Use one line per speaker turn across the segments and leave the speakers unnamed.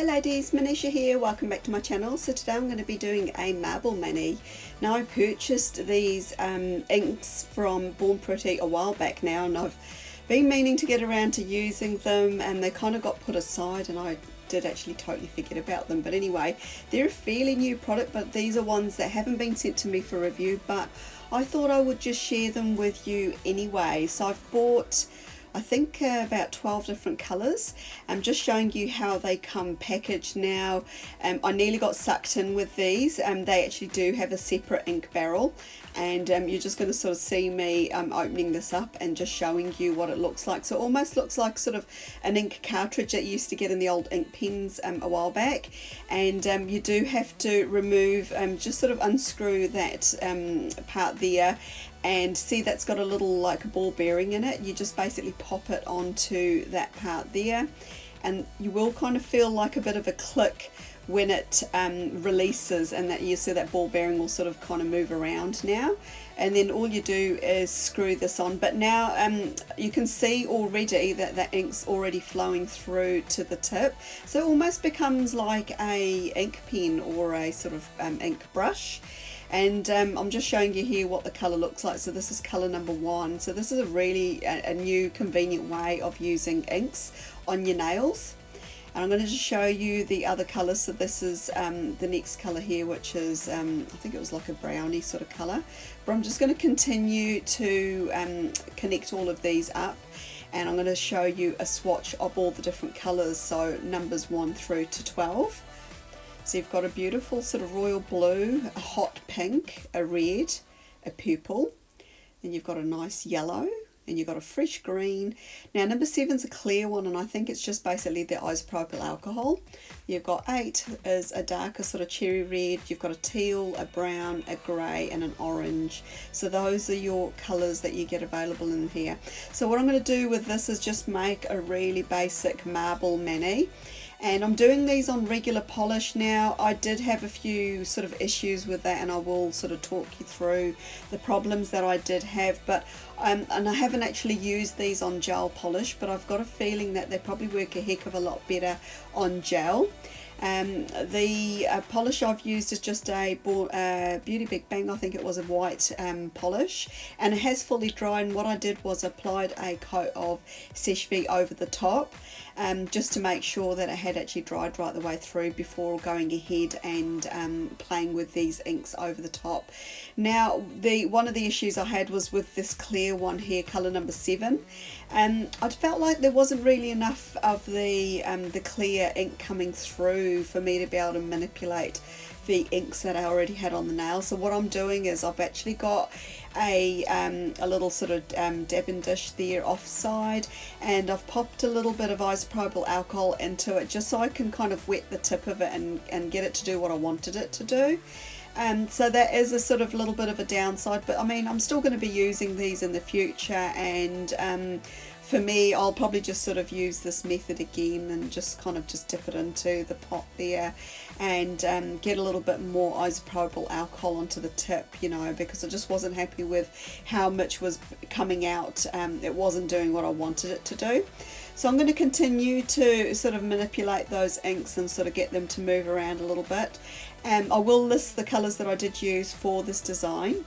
Hi ladies, Manisha here, welcome back to my channel. So today I'm going to be doing a marble mani. Now I purchased these inks from Born Pretty a while back now, and I've been meaning to get around to using them, and they kind of got put aside and I did actually totally forget about them. But anyway, they're a fairly new product, but these are ones that haven't been sent to me for review, but I thought I would just share them with you anyway. So I've bought I think about 12 different colours. I'm just showing you how they come packaged now. I nearly got sucked in with these. They actually do have a separate ink barrel, and you're just going to sort of see me opening this up and just showing you what it looks like. So it almost looks like sort of an ink cartridge that you used to get in the old ink pens a while back, and you do have to remove, just sort of unscrew that part there, and see that's got a little like ball bearing in it. You just basically pop it onto that part there, and you will kind of feel like a bit of a click when it releases, and that you see that ball bearing will sort of kind of move around now. And then all you do is screw this on, but now you can see already that the ink's already flowing through to the tip, so it almost becomes like a ink pen or a sort of ink brush. And I'm just showing you here what the colour looks like. So this is colour number 1. So this is a really a new convenient way of using inks on your nails. And I'm going to just show you the other colours. So this is the next colour here, which is I think it was like a brownie sort of colour. But I'm just going to continue to connect all of these up, and I'm going to show you a swatch of all the different colours, so numbers 1 through to 12. So you've got a beautiful sort of royal blue, a hot pink, a red, a purple, then you've got a nice yellow, and you've got a fresh green. Now number 7's a clear one, and I think it's just basically the isopropyl alcohol. You've got 8 is a darker sort of cherry red, you've got a teal, a brown, a grey and an orange. So those are your colours that you get available in here. So what I'm going to do with this is just make a really basic marble mani. And I'm doing these on regular polish now. I did have a few sort of issues with that, and I will sort of talk you through the problems that I did have. But and I haven't actually used these on gel polish, but I've got a feeling that they probably work a heck of a lot better on gel. The polish I've used is just a Beauty Big Bang, I think it was a white polish, and it has fully dried. And what I did was applied a coat of Seche over the top, just to make sure that it had actually dried right the way through before going ahead and playing with these inks over the top. Now one of the issues I had was with this clear one here, colour number 7. I felt like there wasn't really enough of the clear ink coming through for me to be able to manipulate the inks that I already had on the nail. So what I'm doing is I've actually got a little sort of dabbing dish there offside, and I've popped a little bit of isopropyl alcohol into it just so I can kind of wet the tip of it and get it to do what I wanted it to do. So that is a sort of little bit of a downside, but I mean I'm still going to be using these in the future, and for me I'll probably just sort of use this method again and just kind of just dip it into the pot there and get a little bit more isopropyl alcohol onto the tip, you know, because I just wasn't happy with how much was coming out. It wasn't doing what I wanted it to do. So I'm going to continue to sort of manipulate those inks and sort of get them to move around a little bit. I will list the colours that I did use for this design,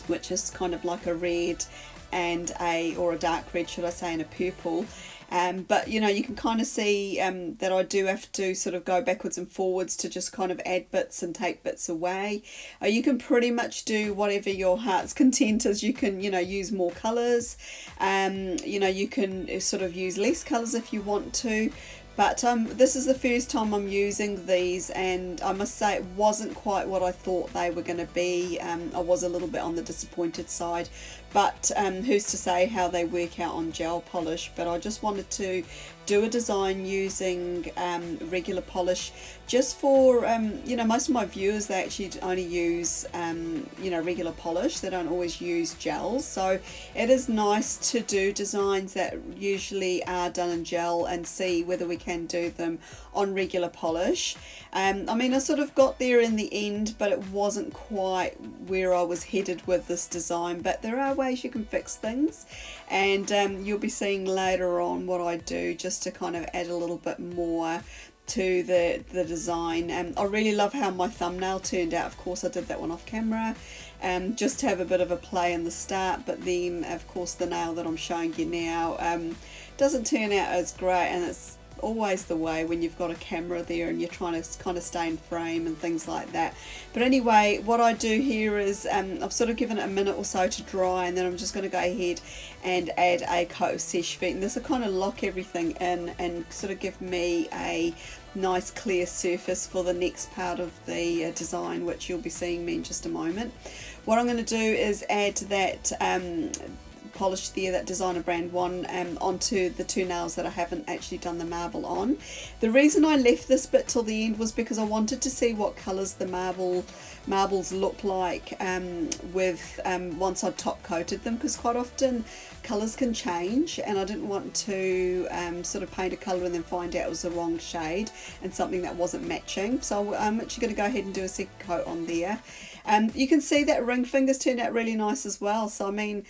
which is kind of like a red and a dark red, should I say, and a purple. But you know, you can kind of see that I do have to sort of go backwards and forwards to just kind of add bits and take bits away. You can pretty much do whatever your heart's content is. You can, you know, use more colours, you know, you can sort of use less colours if you want to. But this is the first time I'm using these, and I must say it wasn't quite what I thought they were going to be. I was a little bit on the disappointed side, but who's to say how they work out on gel polish. But I just wanted to do a design using regular polish, just for you know, most of my viewers, they actually only use you know, regular polish. They don't always use gels, so it is nice to do designs that usually are done in gel and see whether we can do them on regular polish. I mean, I sort of got there in the end, but it wasn't quite where I was headed with this design. But there are ways you can fix things, and you'll be seeing later on what I do just to kind of add a little bit more to the design. I really love how my thumbnail turned out. Of course I did that one off camera, just to have a bit of a play in the start, but then of course the nail that I'm showing you now doesn't turn out as great, and it's always the way when you've got a camera there and you're trying to kind of stay in frame and things like that. But anyway, what I do here is I've sort of given it a minute or so to dry, and then I'm just going to go ahead and add a coat of Seche Vite, and this will kind of lock everything in and sort of give me a nice clear surface for the next part of the design, which you'll be seeing me in just a moment. What I'm going to do is add that polish there, that designer brand one, onto the two nails that I haven't actually done the marble on. The reason I left this bit till the end was because I wanted to see what colours the marbles look like with once I'd top coated them, because quite often colours can change, and I didn't want to sort of paint a colour and then find out it was the wrong shade and something that wasn't matching. So I'm actually going to go ahead and do a second coat on there. You can see that ring fingers turned out really nice as well. So I mean,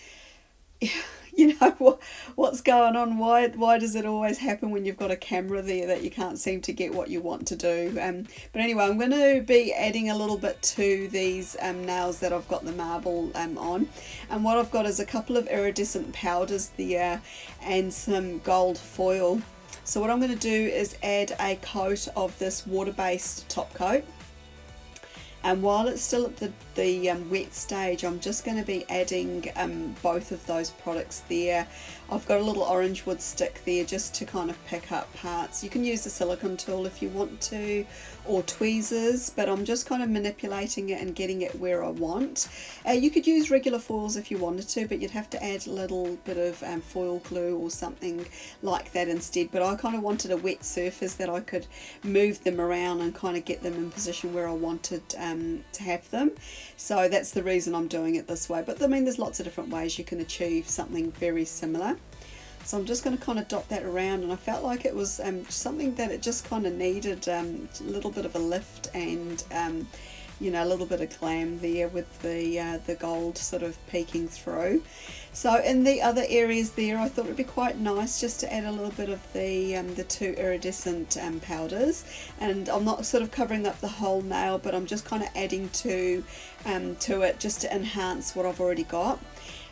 you know what's going on, why does it always happen when you've got a camera there that you can't seem to get what you want to do? But anyway, I'm going to be adding a little bit to these nails that I've got the marble on, and what I've got is a couple of iridescent powders there and some gold foil. So what I'm going to do is add a coat of this water-based top coat. And while it's still at the wet stage, I'm just going to be adding both of those products there. I've got a little orange wood stick there just to kind of pick up parts. You can use the silicone tool if you want to, or tweezers, but I'm just kind of manipulating it and getting it where I want. You could use regular foils if you wanted to, but you'd have to add a little bit of foil glue or something like that instead. But I kind of wanted a wet surface that I could move them around and kind of get them in position where I wanted to have them. So that's the reason I'm doing it this way. But I mean, there's lots of different ways you can achieve something very similar. So I'm just going to kind of dot that around, and I felt like it was something that it just kind of needed a little bit of a lift and you know, a little bit of glam there with the gold sort of peeking through. So in the other areas there, I thought it'd be quite nice just to add a little bit of the two iridescent powders, and I'm not sort of covering up the whole nail, but I'm just kind of adding to it just to enhance what I've already got.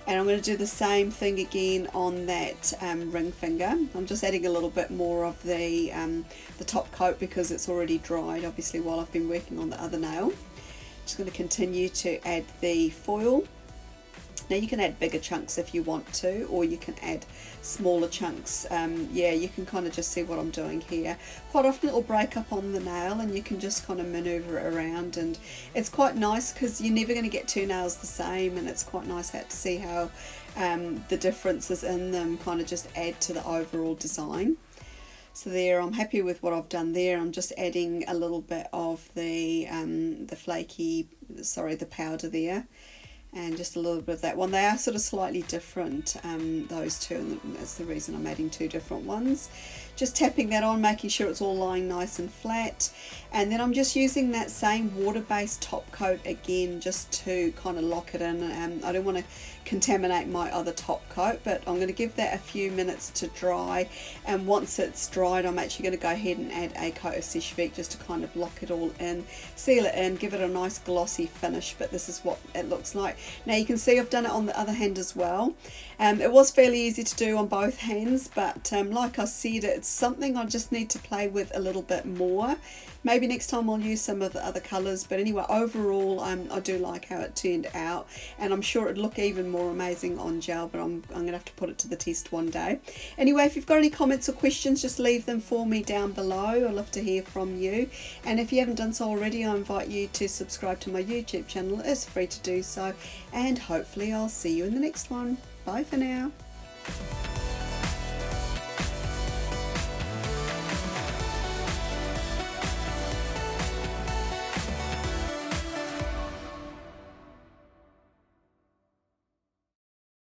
And I'm going to do the same thing again on that ring finger. I'm just adding a little bit more of the top coat because it's already dried, obviously, while I've been working on the other nail. Just going to continue to add the foil. Now you can add bigger chunks if you want to, or you can add smaller chunks. Yeah, you can kind of just see what I'm doing here. Quite often it will break up on the nail, and you can just kind of maneuver it around, and it's quite nice because you're never going to get two nails the same, and it's quite nice to see how the differences in them kind of just add to the overall design. So there, I'm happy with what I've done there. I'm just adding a little bit of the powder there, and just a little bit of that one. They are sort of slightly different, those two, and that's the reason I'm adding two different ones. Just tapping that on, making sure it's all lying nice and flat, and then I'm just using that same water-based top coat again just to kind of lock it in. I don't want to contaminate my other top coat, but I'm going to give that a few minutes to dry, and once it's dried I'm actually going to go ahead and add a coat of Seche Vite just to kind of lock it all in, seal it in, give it a nice glossy finish. But this is what it looks like. Now you can see I've done it on the other hand as well. It was fairly easy to do on both hands, but like I said, it's something I just need to play with a little bit more. Maybe next time I'll use some of the other colours, but anyway, overall I do like how it turned out, and I'm sure it'd look even more amazing on gel, but I'm going to have to put it to the test one day. Anyway, if you've got any comments or questions, just leave them for me down below. I'd love to hear from you, and if you haven't done so already, I invite you to subscribe to my YouTube channel. It's free to do so, and hopefully I'll see you in the next one. Bye for now.